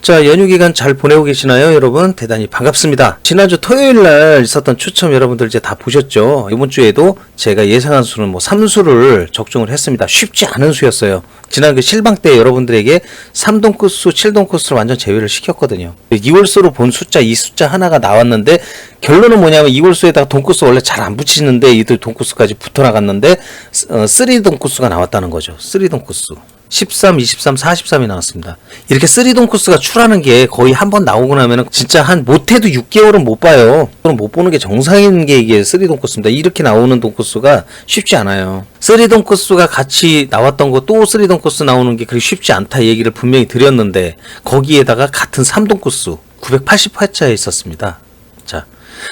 자, 연휴 기간 잘 보내고 계시나요, 여러분? 대단히 반갑습니다. 지난주 토요일 날 있었던 추첨 여러분들 이제 다 보셨죠? 이번 주에도 제가 예상한 수는 3수를 적중을 했습니다. 쉽지 않은 수였어요. 지난 그 실방 때 여러분들에게 3동 코스, 7동 코스를 완전 제외를 시켰거든요. 2월수로 본 숫자, 이 숫자 하나가 나왔는데 결론은 뭐냐면 2월수에다가 동코스 원래 잘 안 붙이는데 이들 동코스까지 붙어 나갔는데 3동 코스가 나왔다는 거죠. 3동 코스. 13, 23, 43이 나왔습니다. 이렇게 3동 코스가 출하는 게 거의 한 번 나오고 나면은 진짜 한 못해도 6개월은 못 봐요. 그럼 못 보는 게 정상인 게 이게 3동 코스입니다. 이렇게 나오는 동 코스가 쉽지 않아요. 3동 코스가 같이 나왔던 거 또 3동 코스 나오는 게 그렇게 쉽지 않다 얘기를 분명히 드렸는데 거기에다가 같은 3동 코스 980회차에 있었습니다. 자,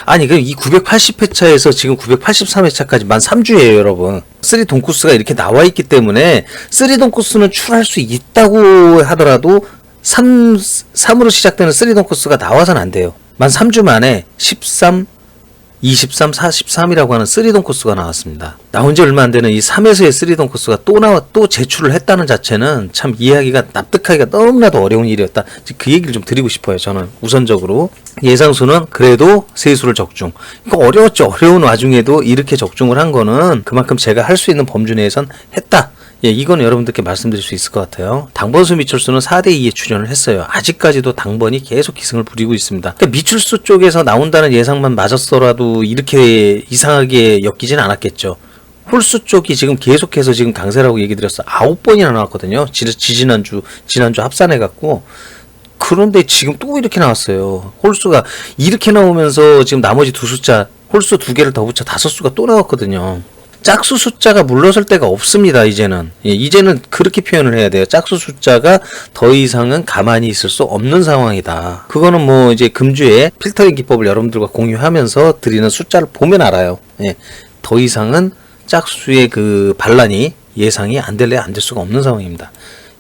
아니 이 980회차에서 지금 983회차까지 만 3주예요 여러분. 3동 코스가 이렇게 나와 있기 때문에 3동 코스는 출할 수 있다고 하더라도 3으로 시작되는 3동 코스가 나와서는 안 돼요. 만 3주 만에 13, 23, 43이라고 하는 3동 코스가 나왔습니다. 나온 지 얼마 안 되는 이 3에서의 3동 코스가 또 제출을 했다는 자체는 참 이해하기가, 납득하기가 너무나도 어려운 일이었다. 그 얘기를 좀 드리고 싶어요. 저는 우선적으로. 예상수는 그래도 세수를 적중. 이거 어려웠죠. 어려운 와중에도 이렇게 적중을 한 거는 그만큼 제가 할 수 있는 범주 내에선 했다. 예, 이건 여러분들께 말씀드릴 수 있을 것 같아요. 당번수 미출수는 4대2에 출연을 했어요. 아직까지도 당번이 계속 기승을 부리고 있습니다. 그러니까 미출수 쪽에서 나온다는 예상만 맞았더라도 이렇게 이상하게 엮이진 않았겠죠. 홀수 쪽이 지금 계속해서 지금 강세라고 얘기 드렸어요. 9번이나 나왔거든요. 지난주 합산해갖고. 그런데 지금 또 이렇게 나왔어요. 홀수가 이렇게 나오면서 지금 나머지 두 숫자, 홀수 2개를 더 붙여 5수가 또 나왔거든요. 짝수 숫자가 물러설 데가 없습니다. 이제는. 예, 이제는 그렇게 표현을 해야 돼요. 짝수 숫자가 더 이상은 가만히 있을 수 없는 상황이다. 그거는 이제 금주에 필터링 기법을 여러분들과 공유하면서 드리는 숫자를 보면 알아요. 예, 더 이상은 짝수의 그 반란이 예상이 안 될래 안 될 수가 없는 상황입니다.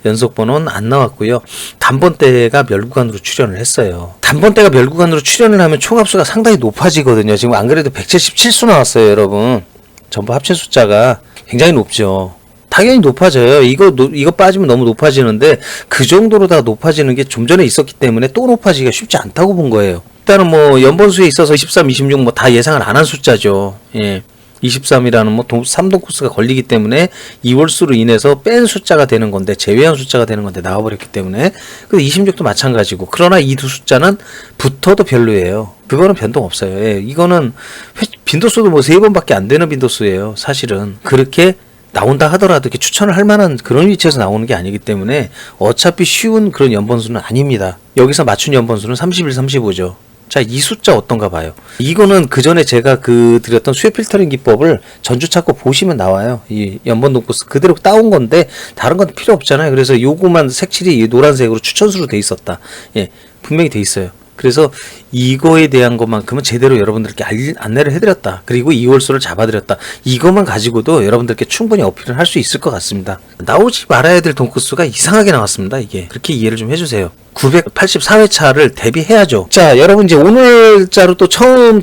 연속번호는 안 나왔고요. 단번대가 멸구간으로 출연을 했어요. 단번대가 멸구간으로 출연을 하면 총합수가 상당히 높아지거든요. 지금 안 그래도 177수 나왔어요, 여러분. 전부 합친 숫자가 굉장히 높죠. 당연히 높아져요. 이거 빠지면 너무 높아지는데 그 정도로 다 높아지는 게 좀 전에 있었기 때문에 또 높아지기가 쉽지 않다고 본 거예요. 일단은 연번수에 있어서 23, 26 다 예상을 안 한 숫자죠. 예. 23이라는 3동 코스가 걸리기 때문에 2월수로 인해서 뺀 숫자가 되는 건데, 제외한 숫자가 되는 건데 나와버렸기 때문에. 근데 26도 마찬가지고. 그러나 이 두 숫자는 붙어도 별로예요. 그거는 변동 없어요. 예, 이거는 빈도수도 3번밖에 안 되는 빈도수예요. 사실은. 그렇게 나온다 하더라도 이렇게 추천을 할 만한 그런 위치에서 나오는 게 아니기 때문에 어차피 쉬운 그런 연번수는 아닙니다. 여기서 맞춘 연번수는 31, 35죠. 자, 이 숫자 어떤가 봐요. 이거는 그 전에 제가 드렸던 수요 필터링 기법을 전주 찾고 보시면 나와요. 이 연번동 코스 그대로 따온 건데 다른 건 필요 없잖아요. 그래서 요거만 색칠이 노란색으로 추천수로 돼 있었다. 예, 분명히 돼 있어요. 그래서 이거에 대한 것만큼은 제대로 여러분들께 안내를 해드렸다. 그리고 2월수를 잡아드렸다. 이것만 가지고도 여러분들께 충분히 어필을 할 수 있을 것 같습니다. 나오지 말아야 될 돈코스가 이상하게 나왔습니다. 이게 그렇게 이해를 좀 해주세요. 984회차를 대비해야죠. 자, 여러분 이제 오늘자로 또 처음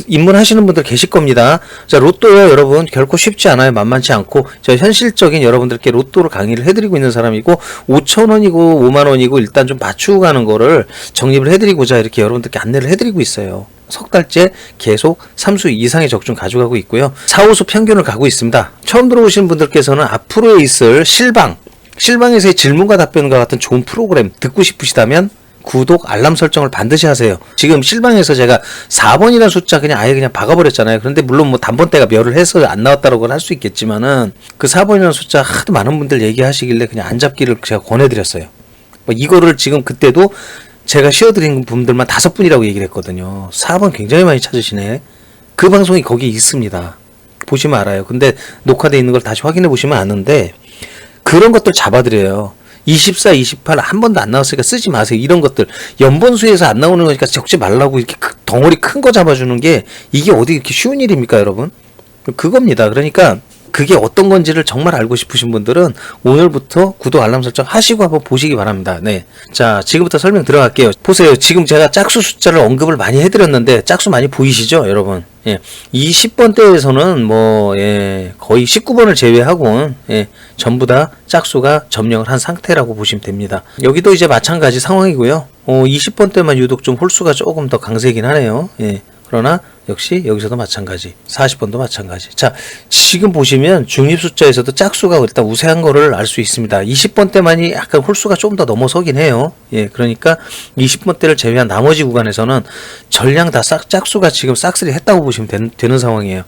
입문하시는 분들 계실 겁니다. 자, 로또요, 여러분 결코 쉽지 않아요. 만만치 않고 저 현실적인 여러분들께 로또를 강의를 해드리고 있는 사람이고 5,000원이고 5만원이고 일단 좀 맞추고 가는 거를 정립을 해드리고자 이렇게 여러분들께 안내를 해드리고 있어요. 석 달째 계속 3수 이상의 적중 가져가고 있고요. 4, 5수 평균을 가고 있습니다. 처음 들어오신 분들께서는 앞으로 있을 실방에서의 질문과 답변과 같은 좋은 프로그램 듣고 싶으시다면 구독, 알람 설정을 반드시 하세요. 지금 실방에서 제가 4번이라는 숫자 아예 그냥 박아버렸잖아요. 그런데 물론 단번대가 멸을 해서 안 나왔다고는 할 수 있겠지만은 그 4번이라는 숫자 하도 많은 분들 얘기하시길래 그냥 안 잡기를 제가 권해드렸어요. 이거를 지금 그때도 제가 씌워드린 분들만 5분이라고 얘기를 했거든요. 4번 굉장히 많이 찾으시네. 그 방송이 거기에 있습니다. 보시면 알아요. 근데 녹화되어 있는 걸 다시 확인해 보시면 아는데 그런 것들 잡아드려요. 24, 28 한 번도 안 나왔으니까 쓰지 마세요. 이런 것들 연번수에서 안 나오는 거니까 적지 말라고 이렇게 덩어리 큰 거 잡아주는 게 이게 어디 이렇게 쉬운 일입니까, 여러분? 그겁니다. 그러니까 그게 어떤 건지를 정말 알고 싶으신 분들은 오늘부터 구독, 알람 설정 하시고 한번 보시기 바랍니다. 네. 자, 지금부터 설명 들어갈게요. 보세요. 지금 제가 짝수 숫자를 언급을 많이 해드렸는데 짝수 많이 보이시죠, 여러분? 예, 이 10번대에서는 뭐, 거의 19번을 제외하고, 전부 다 짝수가 점령을 한 상태라고 보시면 됩니다. 여기도 이제 마찬가지 상황이고요. 20번대만 유독 좀 홀수가 조금 더 강세긴 하네요. 그러나 역시 여기서도 마찬가지, 40번도 마찬가지. 자, 지금 보시면 중립 숫자에서도 짝수가 일단 우세한 거를 알 수 있습니다. 20번대만이 약간 홀수가 좀 더 넘어서긴 해요. 그러니까 20번대를 제외한 나머지 구간에서는 전량 다 짝수가 지금 싹쓸이 했다고 보시면 되는 상황이에요.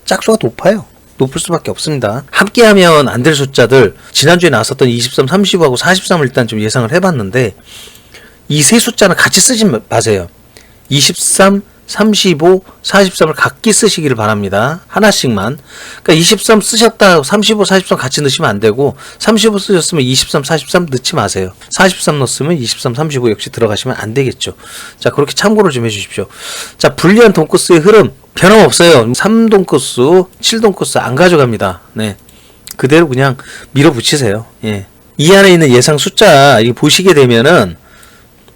짝수가 높아요. 높을 수밖에 없습니다. 함께하면 안 될 숫자들, 지난주에 나왔었던 23, 35하고 43을 일단 좀 예상을 해봤는데, 이 세 숫자는 같이 쓰지 마세요. 23, 35, 43을 각기 쓰시기를 바랍니다. 하나씩만. 그러니까 23 쓰셨다 35, 43 같이 넣으시면 안 되고, 35 쓰셨으면 23, 43 넣지 마세요. 43 넣었으면 23, 35 역시 들어가시면 안 되겠죠. 자, 그렇게 참고를 좀 해주십시오. 자, 불리한 돈코스의 흐름 변함없어요. 3돈코스, 7돈코스 안 가져갑니다. 네, 그대로 그냥 밀어붙이세요. 이 안에 있는 예상 숫자 이거 보시게 되면은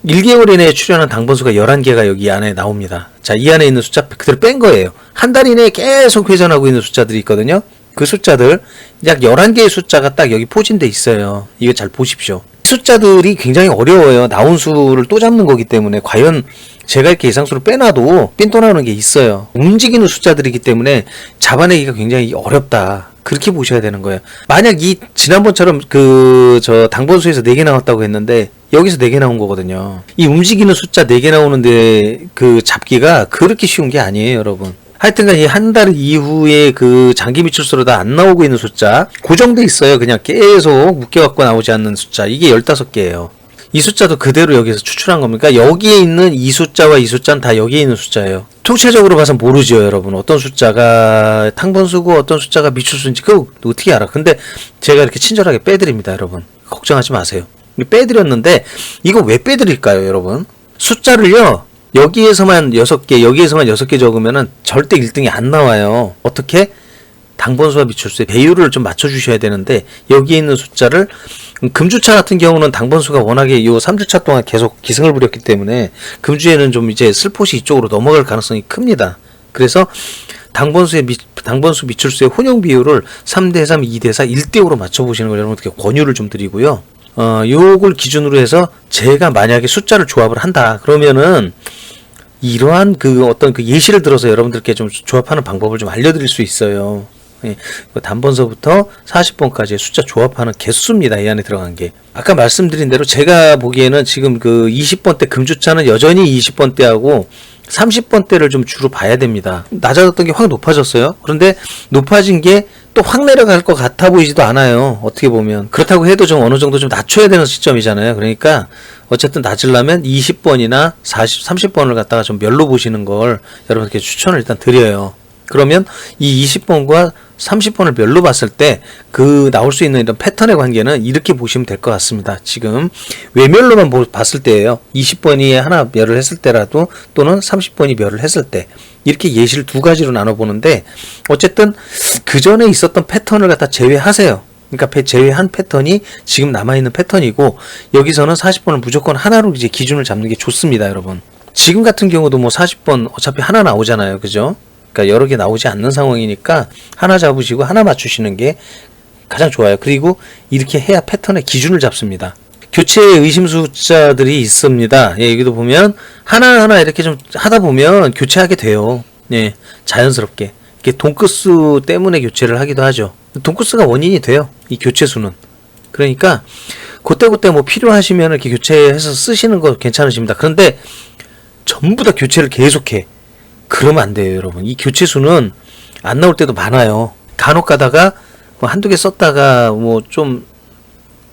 1개월 이내에 출연한 당번수가 11개가 여기 안에 나옵니다. 자, 이 안에 있는 숫자 그대로 뺀 거예요. 한 달 이내에 계속 회전하고 있는 숫자들이 있거든요. 그 숫자들 약 11개의 숫자가 딱 여기 포진돼 있어요. 이거 잘 보십시오. 숫자들이 굉장히 어려워요. 나온 수를 또 잡는 거기 때문에 과연 제가 이렇게 예상수를 빼놔도 삔또 나오는 게 있어요. 움직이는 숫자들이기 때문에 잡아내기가 굉장히 어렵다. 그렇게 보셔야 되는 거예요. 만약 이 지난번처럼 당번수에서 4개 나왔다고 했는데 여기서 4개 나온 거거든요. 이 움직이는 숫자 4개 나오는데 그 잡기가 그렇게 쉬운 게 아니에요, 여러분. 하여튼간 이 한 달 이후에 그 장기 미출수로 다 안 나오고 있는 숫자 고정돼 있어요. 그냥 계속 묶여갖고 나오지 않는 숫자, 이게 15개예요. 이 숫자도 그대로 여기서 추출한 겁니까? 여기에 있는 이 숫자와 이 숫자는 다 여기에 있는 숫자예요. 통체적으로 봐서 모르죠, 여러분. 어떤 숫자가 탕번수고 어떤 숫자가 미출수인지 그거 어떻게 알아? 근데 제가 이렇게 친절하게 빼드립니다, 여러분. 걱정하지 마세요. 빼드렸는데 이거 왜 빼드릴까요, 여러분? 숫자를요, 여기에서만 6개, 여기에서만 6개 적으면은 절대 1등이 안 나와요. 어떻게? 당번수와 미출수의 배율을 좀 맞춰주셔야 되는데, 여기에 있는 숫자를, 금주차 같은 경우는 당번수가 워낙에 요 3주차 동안 계속 기승을 부렸기 때문에, 금주에는 좀 이제 슬롯이 이쪽으로 넘어갈 가능성이 큽니다. 그래서, 당번수 미출수의 혼용 비율을 3대3, 2대4, 1대5로 맞춰보시는 걸 여러분들께 권유를 좀 드리고요. 요걸 기준으로 해서 제가 만약에 숫자를 조합을 한다. 그러면은, 이러한 어떤 예시를 들어서 여러분들께 좀 조합하는 방법을 좀 알려드릴 수 있어요. 단번서부터 40번까지의 숫자 조합하는 개수입니다. 이 안에 들어간 게. 아까 말씀드린 대로 제가 보기에는 지금 20번대 금주차는 여전히 20번대하고 30번대를 좀 주로 봐야 됩니다. 낮아졌던 게 확 높아졌어요. 그런데 높아진 게 또 확 내려갈 것 같아 보이지도 않아요. 어떻게 보면. 그렇다고 해도 좀 어느 정도 좀 낮춰야 되는 시점이잖아요. 그러니까 어쨌든 낮으려면 20번이나 30번을 갖다가 좀 멸로 보시는 걸 여러분께 추천을 일단 드려요. 그러면 이 20번과 30번을 멸로 봤을 때 나올 수 있는 이런 패턴의 관계는 이렇게 보시면 될 것 같습니다. 지금 외멸로만 봤을 때예요. 20번이 하나 멸을 했을 때라도 또는 30번이 멸을 했을 때 이렇게 예시를 두 가지로 나눠보는데, 어쨌든 그 전에 있었던 패턴을 갖다 제외하세요. 그러니까 제외한 패턴이 지금 남아있는 패턴이고, 여기서는 40번을 무조건 하나로 이제 기준을 잡는 게 좋습니다, 여러분. 지금 같은 경우도 뭐 40번 어차피 하나 나오잖아요. 그죠? 그러니까 여러 개 나오지 않는 상황이니까 하나 잡으시고 하나 맞추시는 게 가장 좋아요. 그리고 이렇게 해야 패턴의 기준을 잡습니다. 교체 의심 숫자들이 있습니다. 여기도 보면 하나하나 이렇게 좀 하다 보면 교체하게 돼요. 자연스럽게. 이게 돈코스 때문에 교체를 하기도 하죠. 돈코스가 원인이 돼요. 이 교체수는. 그러니까 그때 뭐 필요하시면 이렇게 교체해서 쓰시는 거 괜찮으십니다. 그런데 전부 다 교체를 계속해. 그러면 안 돼요, 여러분. 이 교체수는 안 나올 때도 많아요. 간혹 가다가 뭐 한두 개 썼다가 뭐 좀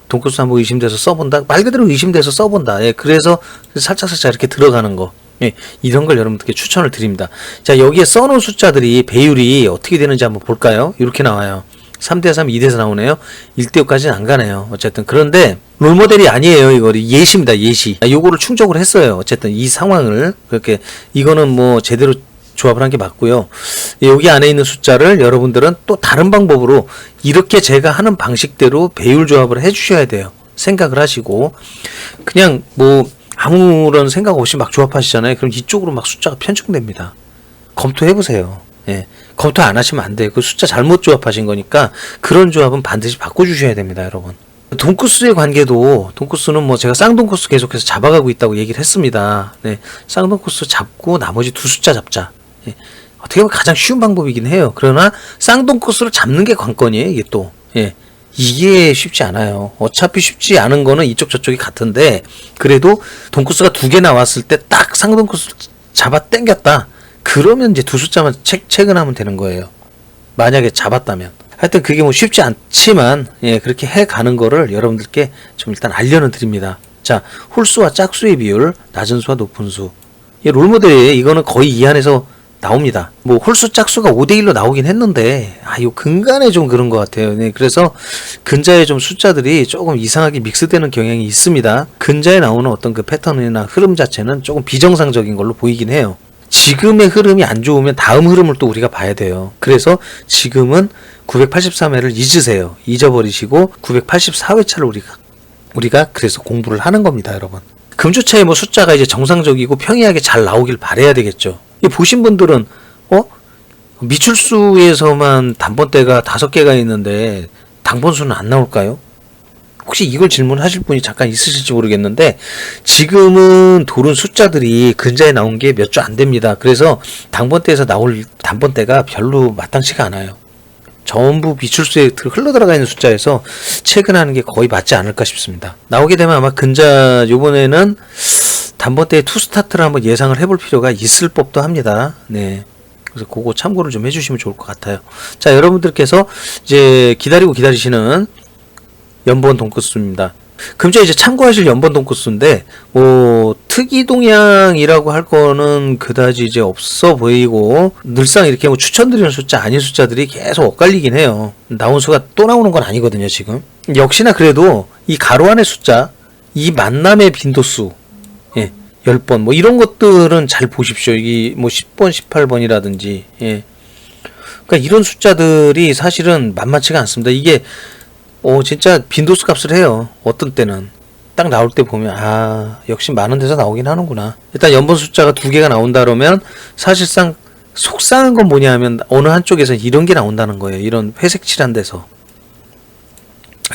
돈코스 한번 의심돼서 써본다. 말 그대로 의심돼서 써본다. 그래서 살짝 이렇게 들어가는 거. 이런 걸 여러분들께 추천을 드립니다. 자, 여기에 써놓은 숫자들이 배율이 어떻게 되는지 한번 볼까요? 이렇게 나와요. 3대3, 2대4 나오네요. 1대5까지는 안 가네요. 어쨌든. 그런데 롤모델이 아니에요. 이거 예시입니다. 예시. 요거를 충족을 했어요. 어쨌든 이 상황을. 그렇게 이거는 뭐 제대로 조합을 한 게 맞고요. 여기 안에 있는 숫자를 여러분들은 또 다른 방법으로 이렇게 제가 하는 방식대로 배율 조합을 해주셔야 돼요. 생각을 하시고 그냥 뭐 아무런 생각 없이 막 조합하시잖아요. 그럼 이쪽으로 막 숫자가 편중됩니다. 검토해보세요. 예. 검토 안 하시면 안 돼요. 그 숫자 잘못 조합하신 거니까 그런 조합은 반드시 바꿔주셔야 됩니다, 여러분. 돈코스의 관계도, 돈코스는 뭐 제가 쌍돈코스 계속해서 잡아가고 있다고 얘기를 했습니다. 네. 쌍돈코스 잡고 나머지 두 숫자 잡자. 예. 어떻게 보면 가장 쉬운 방법이긴 해요. 그러나 쌍돈코스를 잡는 게 관건이에요, 이게 또. 예. 이게 쉽지 않아요. 어차피 쉽지 않은 거는 이쪽 저쪽이 같은데, 그래도 돈코스가 두 개 나왔을 때 딱 쌍돈코스 잡아 당겼다. 그러면 이제 두 숫자만 체크하면 되는 거예요. 만약에 잡았다면. 하여튼 그게 뭐 쉽지 않지만, 예, 그렇게 해 가는 거를 여러분들께 좀 일단 알려는 드립니다. 자, 홀수와 짝수의 비율, 낮은 수와 높은 수. 이 롤모델이에요. 이거는 거의 이 안에서 나옵니다. 뭐 홀수 짝수가 5대1로 나오긴 했는데, 요 근간에 좀 그런 것 같아요. 네, 그래서 근자에 좀 숫자들이 조금 이상하게 믹스되는 경향이 있습니다. 근자에 나오는 어떤 그 패턴이나 흐름 자체는 조금 비정상적인 걸로 보이긴 해요. 지금의 흐름이 안 좋으면 다음 흐름을 또 우리가 봐야 돼요. 그래서 지금은 983회를 잊으세요. 잊어버리시고 984회차를 우리가 그래서 공부를 하는 겁니다, 여러분. 금주차에 뭐 숫자가 이제 정상적이고 평이하게 잘 나오길 바라야 되겠죠. 이 보신 분들은 미출수에서만 단번대가 5개가 있는데 당번수는 안 나올까요? 혹시 이걸 질문하실 분이 잠깐 있으실지 모르겠는데, 지금은 돌은 숫자들이 근자에 나온 게 몇 주 안 됩니다. 그래서 당번대에서 나올 단번대가 별로 마땅치가 않아요. 전부 미출수에 흘러들어가 있는 숫자에서 체크하는 게 거의 맞지 않을까 싶습니다. 나오게 되면 아마 근자 요번에는 단번대의 투스타트를 한번 예상을 해볼 필요가 있을 법도 합니다. 네. 그래서 그거 참고를 좀 해주시면 좋을 것 같아요. 자, 여러분들께서 이제 기다리시는 연번 돈코스입니다. 금주에 이제 참고하실 연번 돈코스인데, 특이 동향이라고 할 거는 그다지 이제 없어 보이고, 늘상 이렇게 뭐 추천드리는 숫자 아닌 숫자들이 계속 엇갈리긴 해요. 나온 수가 또 나오는 건 아니거든요, 지금. 역시나 그래도 이 가로 안의 숫자, 이 만남의 빈도수, 예, 10번, 뭐 이런 것들은 잘 보십시오. 이 뭐 10번, 18번이라든지, 예. 그러니까 이런 숫자들이 사실은 만만치가 않습니다. 이게 진짜 빈도수 값을 해요. 어떤 때는 딱 나올 때 보면 역시 많은 데서 나오긴 하는구나. 일단 연번 숫자가 2개가 나온다 그러면 사실상 속상한 건 뭐냐 하면 어느 한쪽에서 이런 게 나온다는 거예요. 이런 회색 칠한 데서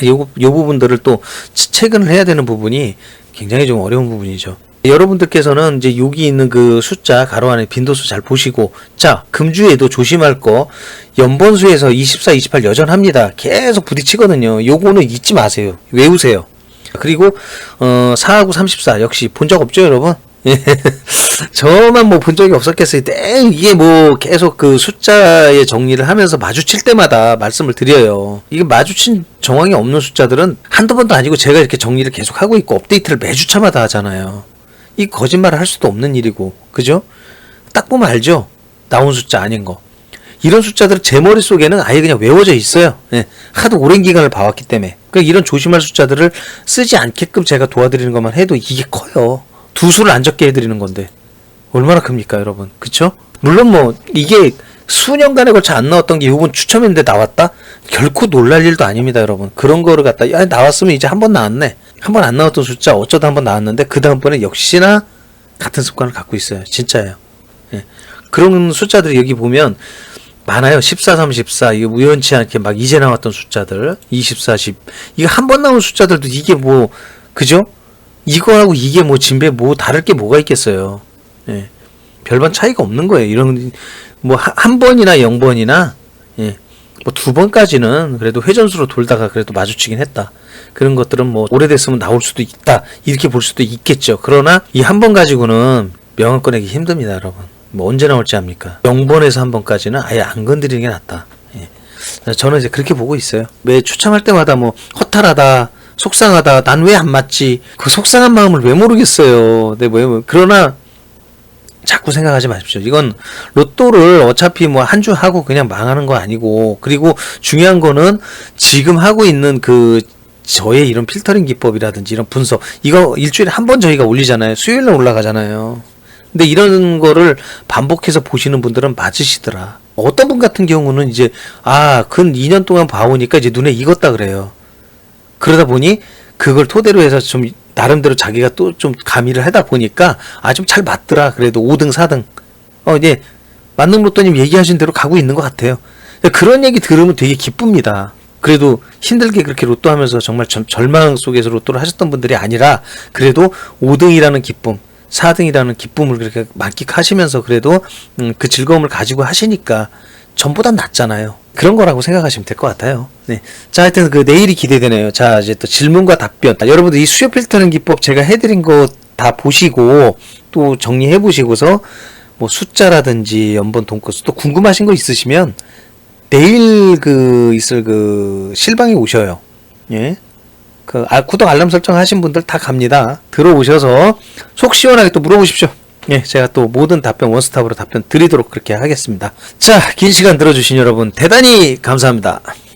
요 부분들을 또 체크를 해야 되는 부분이 굉장히 좀 어려운 부분이죠. 여러분들께서는 이제 여기 있는 그 숫자 가로 안에 빈도수 잘 보시고, 자, 금주에도 조심할 거 연번수에서 24, 28 여전합니다. 계속 부딪히거든요. 요거는 잊지 마세요. 외우세요. 그리고 4하고 34 역시 본 적 없죠, 여러분? 저만 뭐 본 적이 없었겠어요. 이게 뭐 계속 그 숫자의 정리를 하면서 마주칠 때마다 말씀을 드려요. 이게 마주친 정황이 없는 숫자들은 한두 번도 아니고 제가 이렇게 정리를 계속 하고 있고 업데이트를 매주차마다 하잖아요. 이 거짓말을 할 수도 없는 일이고, 그죠? 딱 보면 알죠? 나온 숫자 아닌 거. 이런 숫자들은 제 머릿속에는 아예 그냥 외워져 있어요. 예, 하도 오랜 기간을 봐왔기 때문에. 그러니까 이런 조심할 숫자들을 쓰지 않게끔 제가 도와드리는 것만 해도 이게 커요. 두 수를 안 적게 해드리는 건데 얼마나 큽니까, 여러분? 그쵸? 물론 뭐 이게 수년간에 걸쳐 안 나왔던 게 이번 추첨했는데 나왔다? 결코 놀랄 일도 아닙니다, 여러분. 그런 거를 갖다 나왔으면 이제 한 번 나왔네. 한 번 안 나왔던 숫자 어쩌다 한 번 나왔는데 그 다음번에 역시나 같은 습관을 갖고 있어요. 진짜예요. 예. 그런 숫자들이 여기 보면 많아요. 14, 34 이게 우연치 않게 막 이제 나왔던 숫자들 24, 10 이거 한 번 나온 숫자들도 이게 뭐 그죠? 이거하고 이게 뭐 진배 뭐 다를 게 뭐가 있겠어요. 예. 별반 차이가 없는 거예요. 이런 뭐 한 번이나 0번이나 예. 뭐 2번까지는 그래도 회전수로 돌다가 그래도 마주치긴 했다. 그런 것들은 뭐 오래됐으면 나올 수도 있다. 이렇게 볼 수도 있겠죠. 그러나 이 한 번 가지고는 명함 꺼내기 힘듭니다, 여러분. 뭐 언제 나올지 압니까? 0번에서 한 번까지는 아예 안 건드리는 게 낫다. 예. 저는 이제 그렇게 보고 있어요. 매 추첨할 때마다 뭐 허탈하다, 속상하다, 난 왜 안 맞지? 그 속상한 마음을 왜 모르겠어요. 네, 그러나 자꾸 생각하지 마십시오. 이건 로또를 어차피 뭐 한 주 하고 그냥 망하는 거 아니고, 그리고 중요한 거는 지금 하고 있는 그 저의 이런 필터링 기법이라든지 이런 분석, 이거 일주일에 한 번 저희가 올리잖아요. 수요일날 올라가잖아요. 근데 이런 거를 반복해서 보시는 분들은 맞으시더라. 어떤 분 같은 경우는 이제 근 2년 동안 봐오니까 이제 눈에 익었다 그래요. 그러다 보니 그걸 토대로 해서 좀 나름대로 자기가 또 좀 가미를 하다 보니까 좀 잘 맞더라. 그래도 5등 4등 이제 만능 로또님 얘기하신 대로 가고 있는 것 같아요. 그런 얘기 들으면 되게 기쁩니다. 그래도 힘들게 그렇게 로또 하면서 정말 절망 속에서 로또를 하셨던 분들이 아니라 그래도 5등이라는 기쁨, 4등이라는 기쁨을 그렇게 만끽하시면서 그래도 그 즐거움을 가지고 하시니까 전보다 낫잖아요. 그런 거라고 생각하시면 될 것 같아요. 네. 자, 하여튼 그 내일이 기대되네요. 자, 이제 또 질문과 답변. 여러분들 이 수요 필터링 기법 제가 해드린 거 다 보시고 또 정리해 보시고서 뭐 숫자라든지 연번 돈코스 또 궁금하신 거 있으시면 내일 있을 실방에 오셔요. 예. 구독 알람 설정 하신 분들 다 갑니다. 들어오셔서 속 시원하게 또 물어보십시오. 예, 제가 또 모든 답변 원스톱으로 답변 드리도록 그렇게 하겠습니다. 자, 긴 시간 들어주신 여러분 대단히 감사합니다.